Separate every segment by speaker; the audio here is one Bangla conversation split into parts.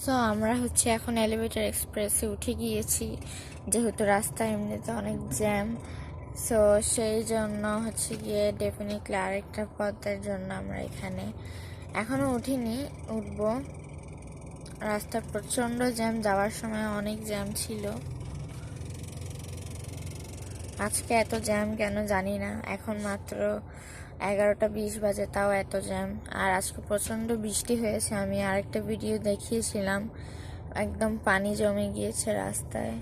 Speaker 1: সো আমরা হচ্ছে এখন এলিভেটর এক্সপ্রেসে উঠে গিয়েছি, যেহেতু রাস্তা এমনিতে অনেক জ্যাম। সো সেই জন্য হচ্ছে গিয়ে ডেফিনেটলি আরেকটা পথের জন্য আমরা এখানে এখনও উঠিনি, উঠবো। রাস্তা প্রচণ্ড জ্যাম, যাওয়ার সময় অনেক জ্যাম ছিল। আজকে এত জ্যাম কেন জানি না, এখন মাত্র 11টা 20 বাজে, তাও এত জ্যাম। আর আজকে প্রচণ্ড বৃষ্টি হয়েছে, আমি আরেকটা ভিডিও দেখিয়েছিলাম, একদম পানি জমে গিয়েছে রাস্তায়।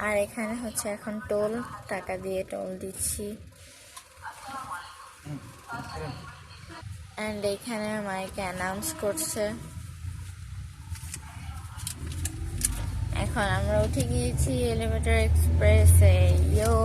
Speaker 1: আর এখানে হচ্ছে এখন টোল, টাকা দিয়ে টোল দিচ্ছি। অ্যান্ড এখানে মাইকে অ্যানাউন্স করছে। এখন আমরা উঠে গিয়েছি এলিভেটর এক্সপ্রেসে। ইয়ো